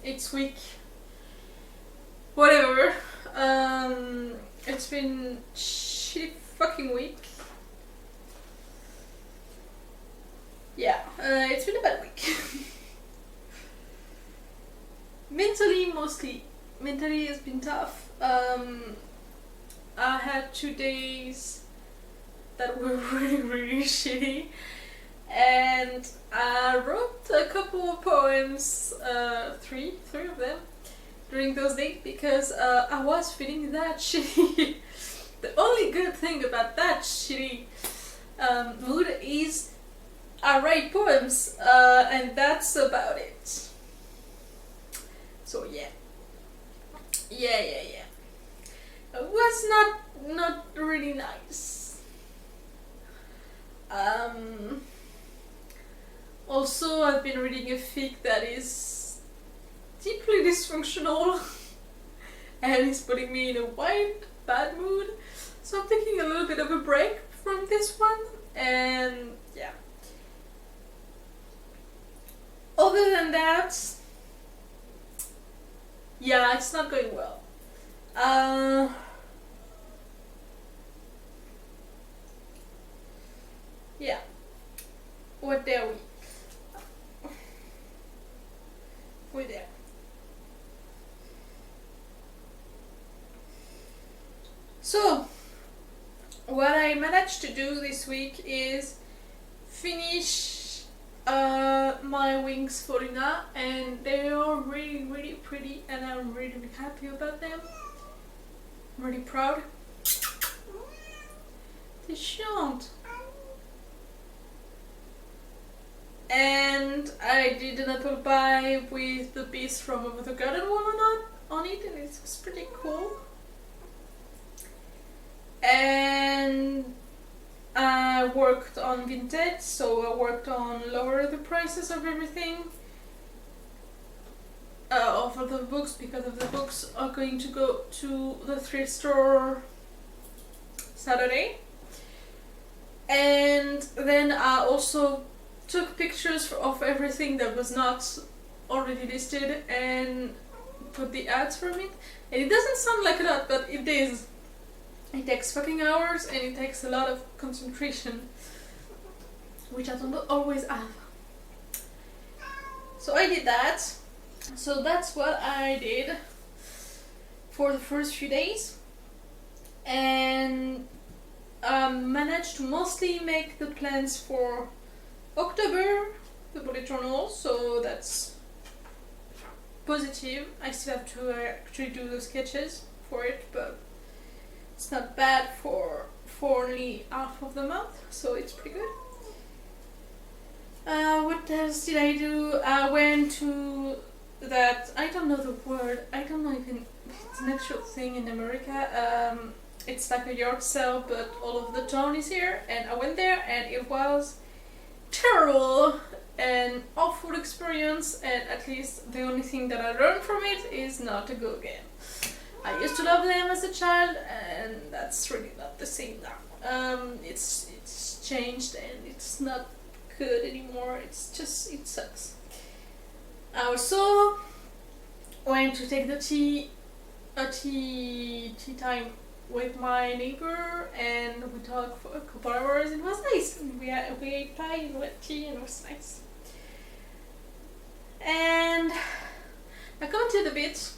it's week. Whatever. It's been shitty fucking week. Yeah, it's been a bad week. Mentally, mostly. Mentally, it's been tough. I had 2 days that were really shitty, and I wrote a couple of poems, three of them, during those days because I was feeling that shitty. The only good thing about that shitty mood is I write poems, and that's about it. So yeah. It was not really nice. Also, I've been reading a fic that is deeply dysfunctional and is putting me in a bad mood. So I'm taking a little bit of a break from this one, and yeah. Other than that, yeah, it's not going well. Yeah. What dare we? We're there. So, what I managed to do this week is finish my wings for Luna, and they are really pretty, and I'm really happy about them. I'm really proud. They shan't. And I did an apple pie with the piece from Over the Garden Wall on it, and it's pretty cool. And I worked on Vinted, so I worked on lower the prices of everything. Of the books, because of the books are going to go to the thrift store Saturday. And then I also took pictures of everything that was not already listed and put the ads from it. And it doesn't sound like a lot, but it is. It takes fucking hours, and it takes a lot of concentration, which I don't always have. So I did that. So that's what I did for the first few days, and managed to mostly make the plans for October, the bullet journal, so that's positive. I still have to actually do the sketches for it, but it's not bad for only half of the month, so it's pretty good. What else did I do? I went to that, I don't know the word, I don't know if it's an actual thing in America. It's like a yard sale, but all of the town is here, and I went there, and it was terrible and awful experience, and at least the only thing that I learned from it is not to go again. I used to love them as a child, and that's really not the same now. It's changed, and it's not good anymore. It's just, it sucks. I also went to take the tea time with my neighbor, and we talked for a couple hours. It was nice. We ate pie and wet tea, and it was nice. And I commented a bit,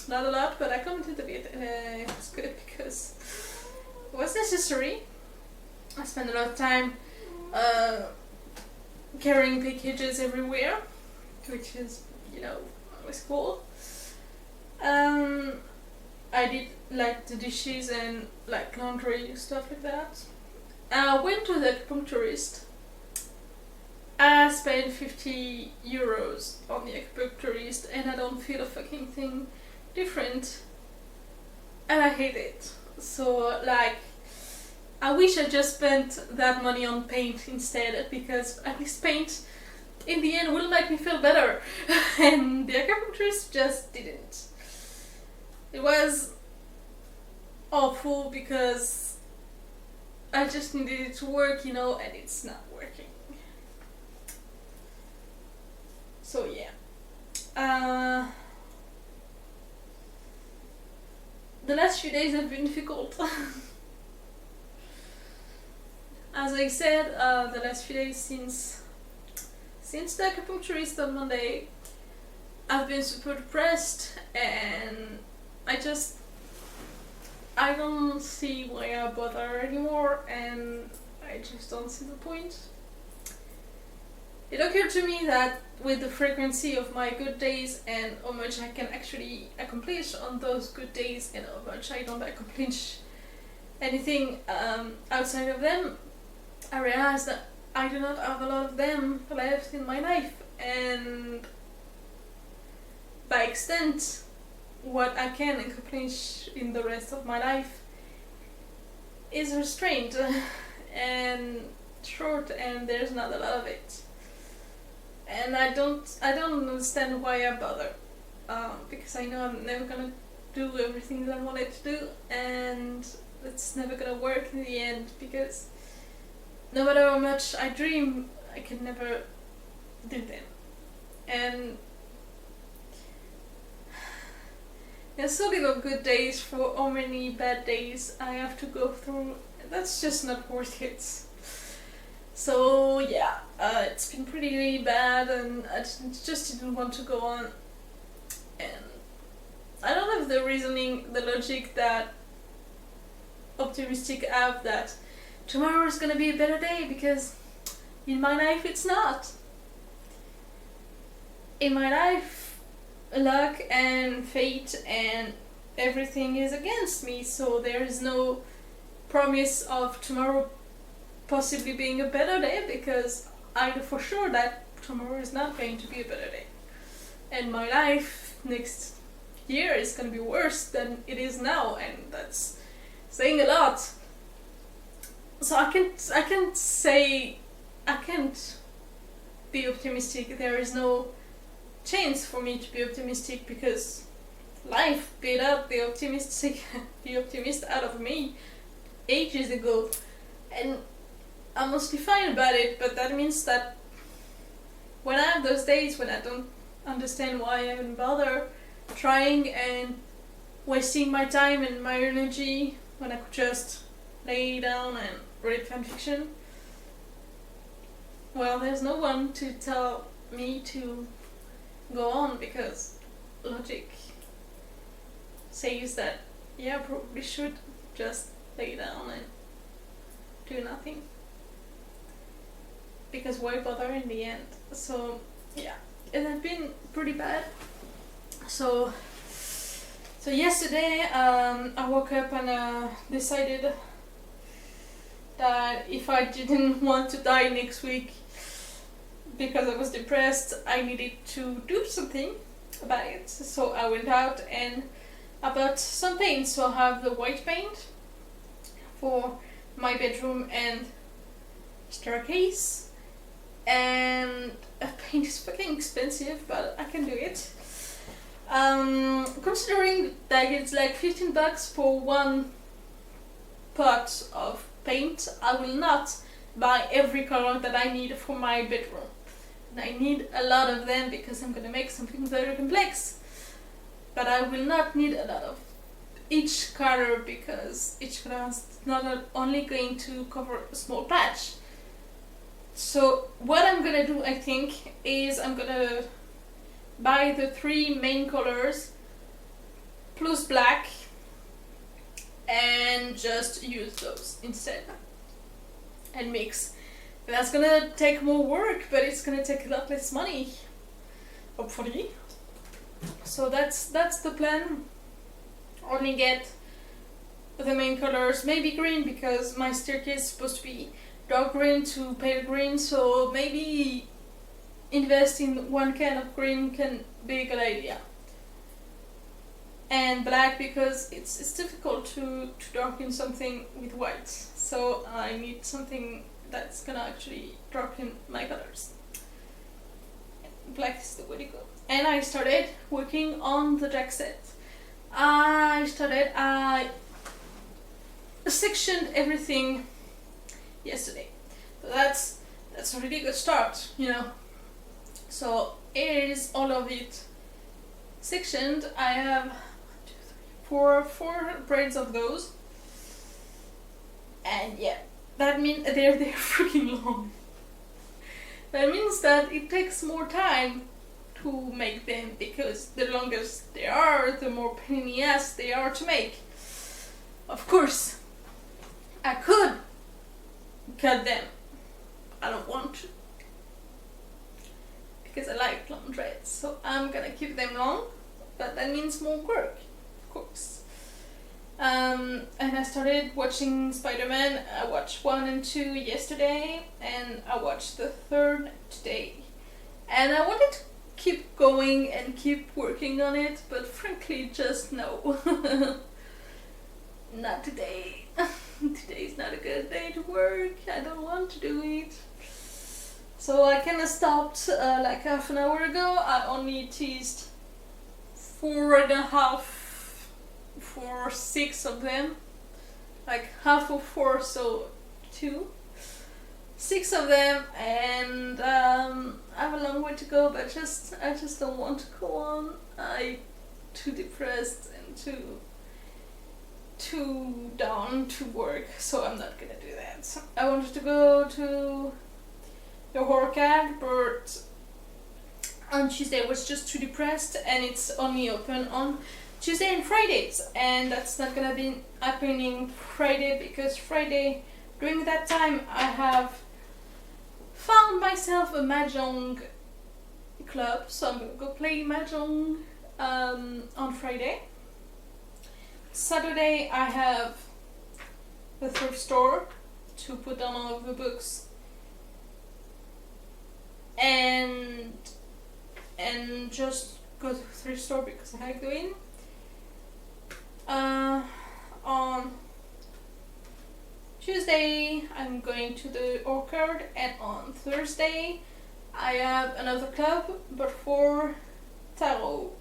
not a lot, but I commented a bit, and it was good because it was necessary. I spent a lot of time carrying packages everywhere, which is, always cool. I did like the dishes and like laundry, stuff like that. I went to the acupuncturist. I spent 50 euros on the acupuncturist, and I don't feel a fucking thing different, and I hate it. So like, I wish I just spent that money on paint instead, because at least paint in the end will make me feel better. And the acupuncturist just didn't. It was awful because I just needed it to work, and it's not working. So yeah. the last few days have been difficult. As I said, the last few days since the acupuncturist on Monday, I've been super depressed, and I don't see why I bother anymore, and I just don't see the point. It occurred to me that with the frequency of my good days and how much I can actually accomplish on those good days and how much I don't accomplish anything outside of them, I realized that I do not have a lot of them left in my life, and by extent, what I can accomplish in the rest of my life is restrained and short, and there's not a lot of it. And I don't understand why I bother, because I know I'm never gonna do everything that I wanted to do, and it's never gonna work in the end, because no matter how much I dream, I can never do them. And there's so little good days for how many bad days I have to go through. That's just not worth it. So yeah, it's been pretty bad, and I just didn't want to go on. And I don't have the reasoning, the logic that optimistic have that tomorrow is gonna be a better day, because in my life it's not. In my life, luck and fate and everything is against me, so there is no promise of tomorrow possibly being a better day, because I know for sure that tomorrow is not going to be a better day, and my life next year is going to be worse than it is now, and that's saying a lot. So I can't be optimistic. There is no chance for me to be optimistic, because life beat up the optimist out of me ages ago, and I'm mostly fine about it. But that means that when I have those days when I don't understand why I even bother trying and wasting my time and my energy, when I could just lay down and read fanfiction, well, there's no one to tell me to go on, because logic says that yeah, I probably should just lay down and do nothing, because why bother in the end? So yeah, it has been pretty bad. So yesterday I woke up and decided that if I didn't want to die next week because I was depressed, I needed to do something about it. So I went out and I bought some paint. So I have the white paint for my bedroom and staircase, and paint is fucking expensive, but I can do it. Considering that it's like $15 for one pot of paint, I will not buy every color that I need for my bedroom. And I need a lot of them because I'm gonna make something very complex. But I will not need a lot of each color, because each color is not only going to cover a small patch. So what I'm gonna do, I think, is I'm gonna buy the 3 main colors plus black and just use those instead and mix. That's gonna take more work, but it's gonna take a lot less money, hopefully. So that's the plan. Only get the main colors, maybe green, because my staircase is supposed to be dark green to pale green, so maybe invest in one kind of green can be a good idea. And black, because it's difficult to darken something with white, so I need something that's gonna actually darken my colors. Black is the way to go. And I started working on the jack set. I sectioned everything yesterday. So that's a really good start, you know. So here is all of it sectioned. I have 1, 2, 3, for 4 braids of those. And yeah, that means they're freaking long. That means that it takes more time to make them, because the longest they are, the more pain in the ass they are to make. Of course, I could cut them. I don't want to, because I like long dreads, so I'm gonna keep them long, but that means more work, of course. And I started watching Spider-Man. I watched 1 and 2 yesterday, and I watched the 3rd today. And I wanted to keep going and keep working on it, but frankly, just no. Not today. Today's not a good day to work. I don't want to do it. So I kind of stopped like half an hour ago. I only teased 4.5 for 6 of them. Like half of 4, so 2. 6 of them, and I have a long way to go, but I just don't want to go on. I'm too depressed and too down to work, so I'm not gonna do that. So I wanted to go to the Horcad, but on Tuesday I was just too depressed, and it's only open on Tuesday and Fridays, and that's not gonna be happening Friday, because Friday during that time I have found myself a Mahjong club, so I'm gonna go play Mahjong on Friday. Saturday I have the thrift store to put down all of the books, and just go to the thrift store because I like doing. On Tuesday I'm going to the Orchard, and on Thursday I have another club, but for tarot.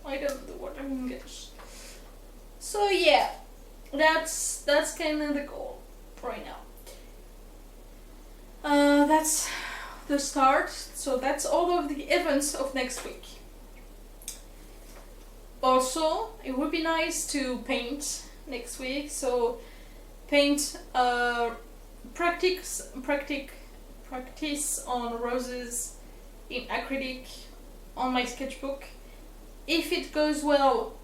I don't know what I'm English. So yeah, that's kind of the goal right now. That's the start. So that's all of the events of next week. Also, it would be nice to paint next week. So paint practice on roses in acrylic on my sketchbook. If it goes well,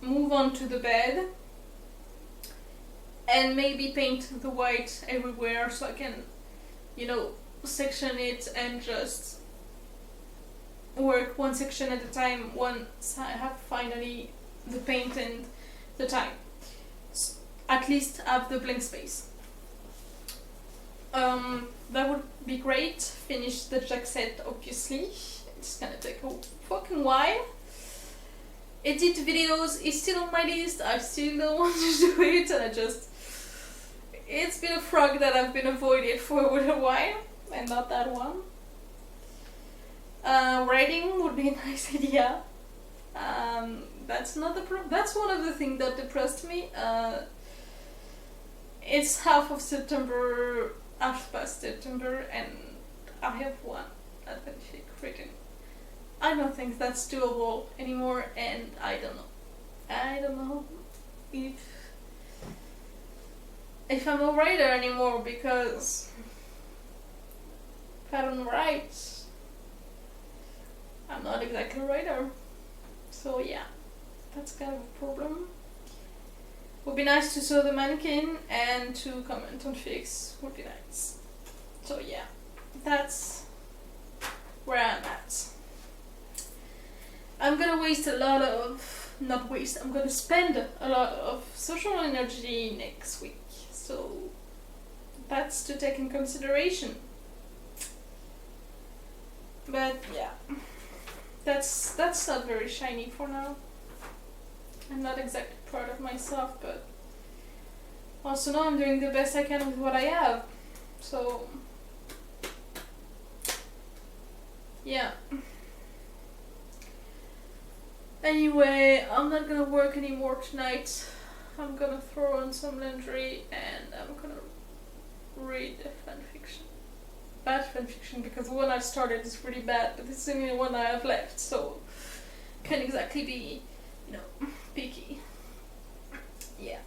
move on to the bed and maybe paint the white everywhere, so I can, section it and just work one section at a time once I have finally the paint and the time. At least have the blank space. That would be great. Finish the jack set, obviously. It's gonna take a fucking while. Edit videos is still on my list. I still don't want to do it, and it's been a frog that I've been avoiding for a while, and not that one. Writing would be a nice idea. That's not the that's one of the things that depressed me. It's half past September, and I have one fanfic written. I don't think that's doable anymore, and I don't know if I'm a writer anymore, because if I don't write, I'm not exactly a writer. So yeah, that's kind of a problem. Would be nice to sew the mannequin and to comment on fics. Would be nice. So yeah, that's where I'm at. I'm gonna I'm gonna spend a lot of social energy next week. So that's to take in consideration. But yeah, that's not very shiny for now. I'm not exactly proud of myself, but also now I'm doing the best I can with what I have. So yeah. Anyway, I'm not gonna work anymore tonight. I'm gonna throw on some laundry and I'm gonna read a fanfiction. Bad fanfiction, because the one I started is really bad, but it's the only one I have left, so can't exactly be, picky. Yeah.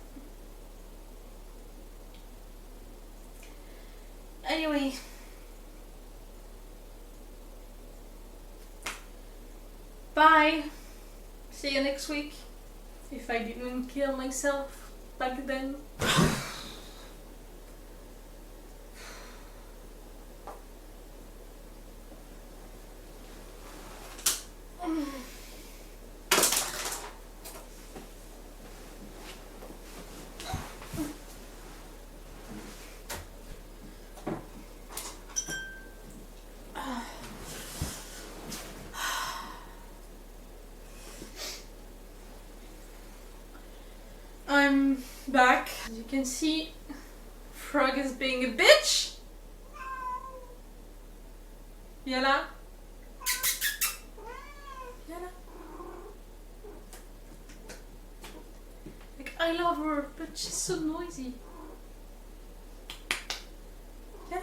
Anyway. Bye. See you next week. If I didn't kill myself back then. I'm back. As you can see, Frog is being a bitch. Yala. Yala. Like, I love her, but she's so noisy. Yeah.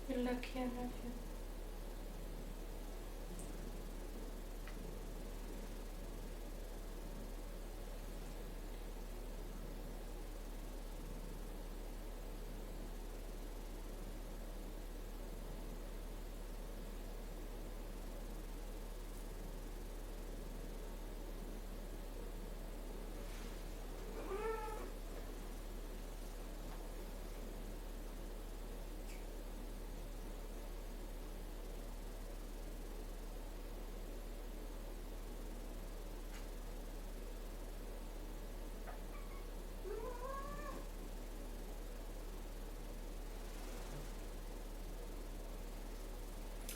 You're lucky I love you.